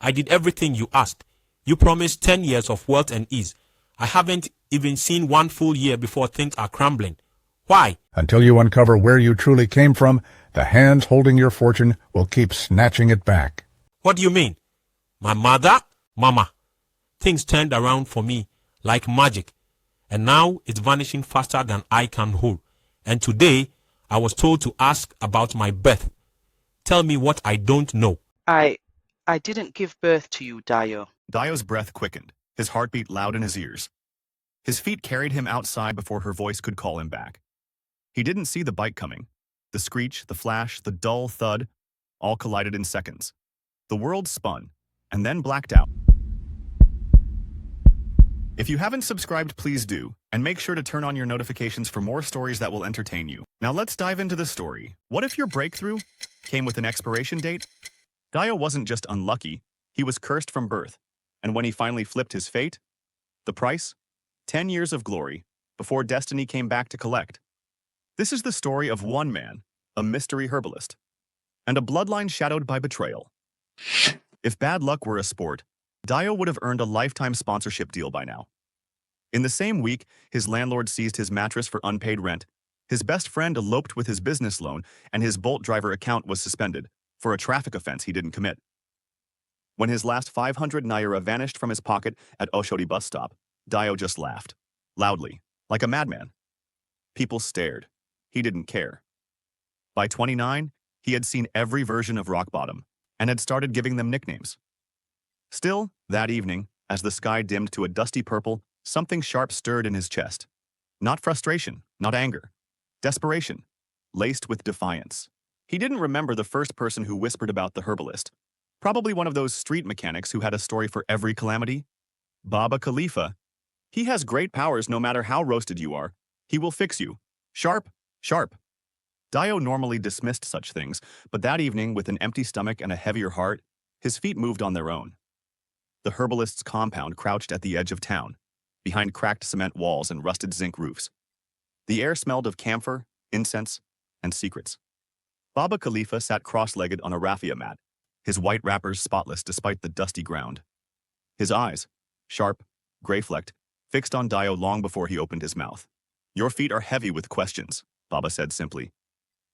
I did everything you asked. You promised 10 years of wealth and ease. I haven't even seen one full year before things are crumbling. Why? Until you uncover where you truly came from, the hands holding your fortune will keep snatching it back. What do you mean? My mother? Mama. Things turned around for me like magic. And now it's vanishing faster than I can hold. And today, I was told to ask about my birth. Tell me what I don't know. I didn't give birth to you, Dio. Dio's breath quickened, his heartbeat loud in his ears. His feet carried him outside before her voice could call him back. He didn't see the bike coming. The screech, the flash, the dull thud, all collided in seconds. The world spun, and then blacked out. If you haven't subscribed, please do, and make sure to turn on your notifications for more stories that will entertain you. Now let's dive into the story. What if your breakthrough came with an expiration date? Dio wasn't just unlucky, he was cursed from birth. And when he finally flipped his fate, the price? 10 years of glory, before destiny came back to collect. This is the story of one man, a mystery herbalist, and a bloodline shadowed by betrayal. If bad luck were a sport, Dio would have earned a lifetime sponsorship deal by now. In the same week, his landlord seized his mattress for unpaid rent, his best friend eloped with his business loan, and his Bolt driver account was suspended for a traffic offense he didn't commit. When his last 500 naira vanished from his pocket at Oshodi bus stop, Dio just laughed, loudly, like a madman. People stared. He didn't care. By 29, he had seen every version of rock bottom and had started giving them nicknames. Still, that evening, as the sky dimmed to a dusty purple, something sharp stirred in his chest. Not frustration, not anger. Desperation, laced with defiance. He didn't remember the first person who whispered about the herbalist. Probably one of those street mechanics who had a story for every calamity. Baba Khalifa. He has great powers no matter how roasted you are. He will fix you. Sharp, sharp. Dio normally dismissed such things, but that evening, with an empty stomach and a heavier heart, his feet moved on their own. The herbalist's compound crouched at the edge of town, behind cracked cement walls and rusted zinc roofs. The air smelled of camphor, incense, and secrets. Baba Khalifa sat cross-legged on a raffia mat, his white wrappers spotless despite the dusty ground. His eyes, sharp, gray-flecked, fixed on Dio long before he opened his mouth. "Your feet are heavy with questions," Baba said simply.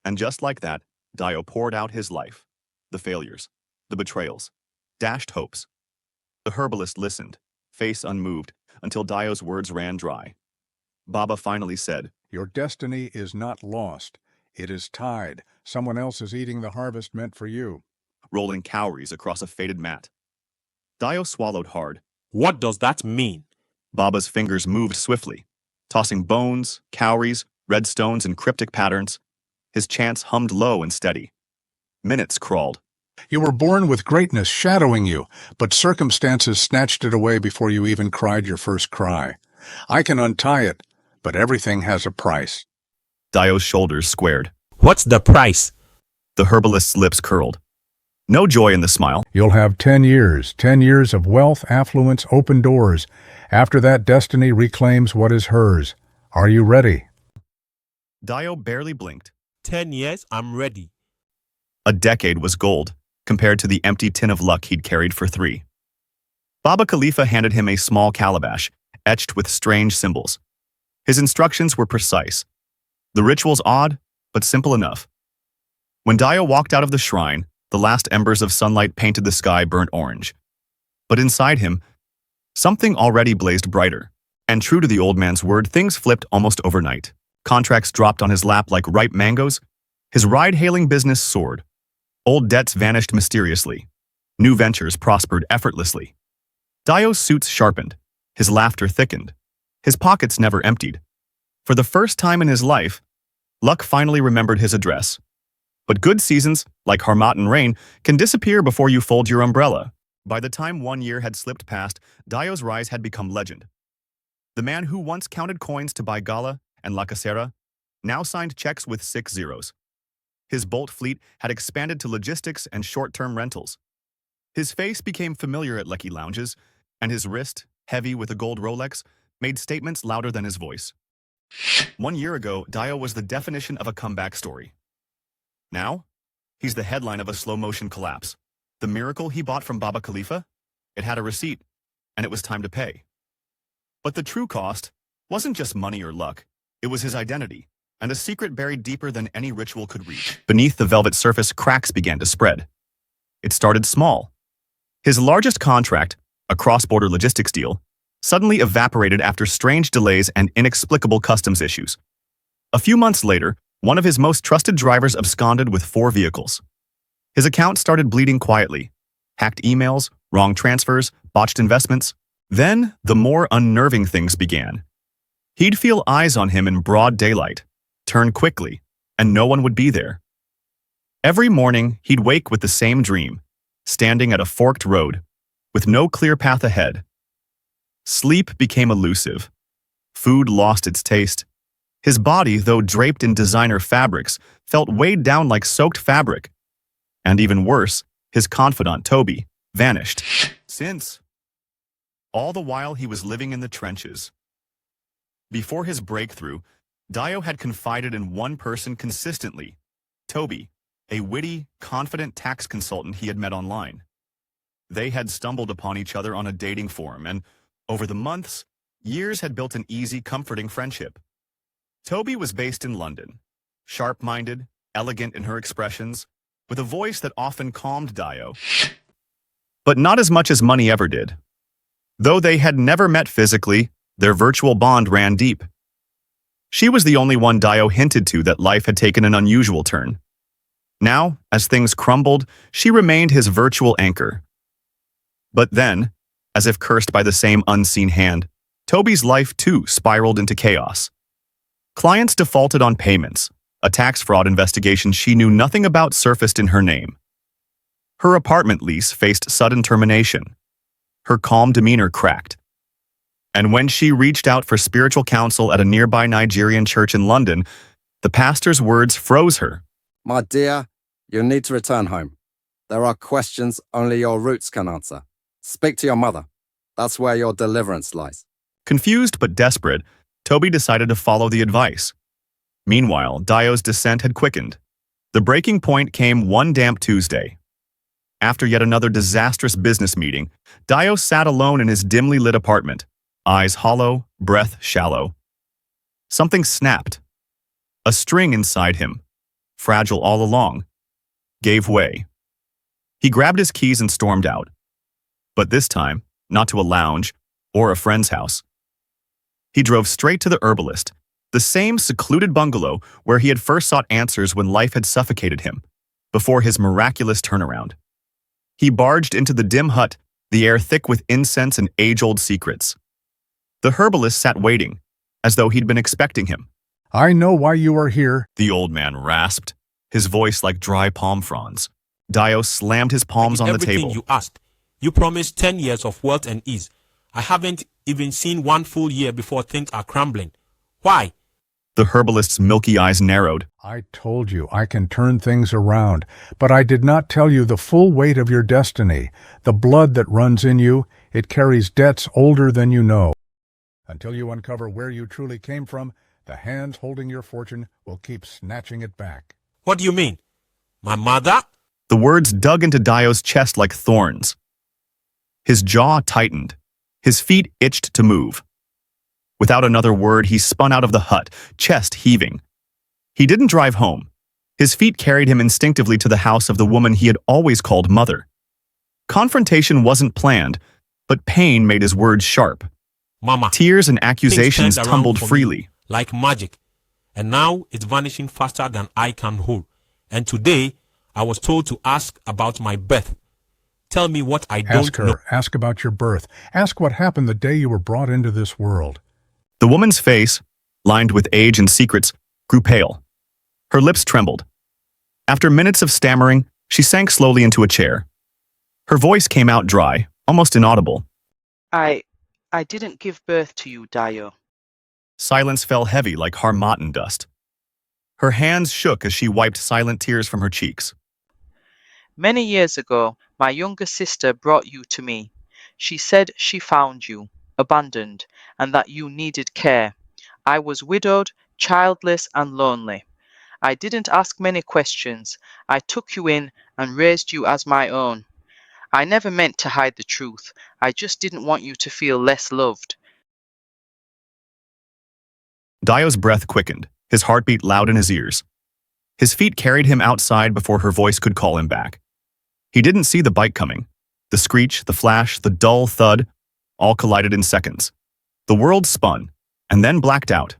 And just like that, Dio poured out his life. The failures, the betrayals, dashed hopes. The herbalist listened, face unmoved, until Dio's words ran dry. Baba finally said, Your destiny is not lost. It is tied. Someone else is eating the harvest meant for you. rolling cowries across a faded mat. Dio swallowed hard. What does that mean? Baba's fingers moved swiftly, tossing bones, cowries, red stones, and cryptic patterns. His chants hummed low and steady. Minutes crawled. You were born with greatness shadowing you, but circumstances snatched it away before you even cried your first cry. I can untie it, but everything has a price. Dio's shoulders squared. What's the price? The herbalist's lips curled. No joy in the smile. You'll have 10 years of wealth, affluence, open doors. After that, destiny reclaims what is hers. Are you ready? Dio barely blinked. 10 years, I'm ready. A decade was gold, compared to the empty tin of luck he'd carried for 3. Baba Khalifa handed him a small calabash, etched with strange symbols. His instructions were precise. The rituals odd, but simple enough. When Dio walked out of the shrine, the last embers of sunlight painted the sky burnt orange. But inside him, something already blazed brighter. And true to the old man's word, things flipped almost overnight. Contracts dropped on his lap like ripe mangoes. His ride-hailing business soared. Old debts vanished mysteriously. New ventures prospered effortlessly. Dio's suits sharpened. His laughter thickened. His pockets never emptied. For the first time in his life, luck finally remembered his address. But good seasons, like Harmattan rain, can disappear before you fold your umbrella. By the time 1 year had slipped past, Dio's rise had become legend. The man who once counted coins to buy Gala and La Casera now signed checks with 6 zeros. His Bolt fleet had expanded to logistics and short-term rentals. His face became familiar at Lecky lounges, and his wrist, heavy with a gold Rolex, made statements louder than his voice. 1 year ago, Dio was the definition of a comeback story. Now, he's the headline of a slow-motion collapse. The miracle he bought from Baba Khalifa? It had a receipt, and it was time to pay. But the true cost wasn't just money or luck. It was his identity, and a secret buried deeper than any ritual could reach. Beneath the velvet surface, cracks began to spread. It started small. His largest contract, a cross-border logistics deal, suddenly evaporated after strange delays and inexplicable customs issues. A few months later, one of his most trusted drivers absconded with 4 vehicles. His account started bleeding quietly. Hacked emails, wrong transfers, botched investments. Then, the more unnerving things began. He'd feel eyes on him in broad daylight, turn quickly, and no one would be there. Every morning, he'd wake with the same dream, standing at a forked road, with no clear path ahead. Sleep became elusive. Food lost its taste. His body, though draped in designer fabrics, felt weighed down like soaked fabric. And even worse, his confidant, Toby, vanished. Since all the while he was living in the trenches. Before his breakthrough, Dio had confided in one person consistently, Toby, a witty, confident tax consultant he had met online. They had stumbled upon each other on a dating forum, and over the months, years had built an easy, comforting friendship. Toby was based in London, sharp-minded, elegant in her expressions, with a voice that often calmed Dio. But not as much as money ever did. Though they had never met physically, their virtual bond ran deep. She was the only one Dio hinted to that life had taken an unusual turn. Now, as things crumbled, she remained his virtual anchor. But then, as if cursed by the same unseen hand, Toby's life too spiraled into chaos. Clients defaulted on payments. A tax fraud investigation she knew nothing about surfaced in her name. Her apartment lease faced sudden termination. Her calm demeanor cracked. And when she reached out for spiritual counsel at a nearby Nigerian church in London, the pastor's words froze her. My dear, you need to return home. There are questions only your roots can answer. Speak to your mother. That's where your deliverance lies. Confused but desperate, Toby decided to follow the advice. Meanwhile, Dio's descent had quickened. The breaking point came one damp Tuesday. After yet another disastrous business meeting, Dio sat alone in his dimly lit apartment, eyes hollow, breath shallow. Something snapped. A string inside him, fragile all along, gave way. He grabbed his keys and stormed out. But this time, not to a lounge or a friend's house. He drove straight to the herbalist, the same secluded bungalow where he had first sought answers when life had suffocated him, before his miraculous turnaround. He barged into the dim hut, the air thick with incense and age-old secrets. The herbalist sat waiting, as though he'd been expecting him. I know why you are here. The old man rasped, his voice like dry palm fronds. Dio slammed his palms on the table. Everything you asked. You promised 10 years of wealth and ease. I haven't even seen one full year before things are crumbling. Why? The herbalist's milky eyes narrowed. I told you I can turn things around, but I did not tell you the full weight of your destiny. The blood that runs in you, it carries debts older than you know. Until you uncover where you truly came from, the hands holding your fortune will keep snatching it back. What do you mean? My mother? The words dug into Dio's chest like thorns. His jaw tightened. His feet itched to move. Without another word, he spun out of the hut, chest heaving. He didn't drive home. His feet carried him instinctively to the house of the woman he had always called mother. Confrontation wasn't planned, but pain made his words sharp. Mama. Tears and accusations Things turned tumbled around for freely. me like magic. And now it's vanishing faster than I can hold. And today, I was told to ask about my birth. Tell me what I don't know. Ask about your birth. Ask what happened the day you were brought into this world. The woman's face, lined with age and secrets, grew pale. Her lips trembled. After minutes of stammering, she sank slowly into a chair. Her voice came out dry, almost inaudible. I didn't give birth to you, Dio. Silence fell heavy like harmattan dust. Her hands shook as she wiped silent tears from her cheeks. Many years ago, my younger sister brought you to me. She said she found you, abandoned, and that you needed care. I was widowed, childless, and lonely. I didn't ask many questions. I took you in and raised you as my own. I never meant to hide the truth. I just didn't want you to feel less loved. Dio's breath quickened, his heartbeat loud in his ears. His feet carried him outside before her voice could call him back. He didn't see the bike coming. The screech, the flash, the dull thud, all collided in seconds. The world spun, and then blacked out.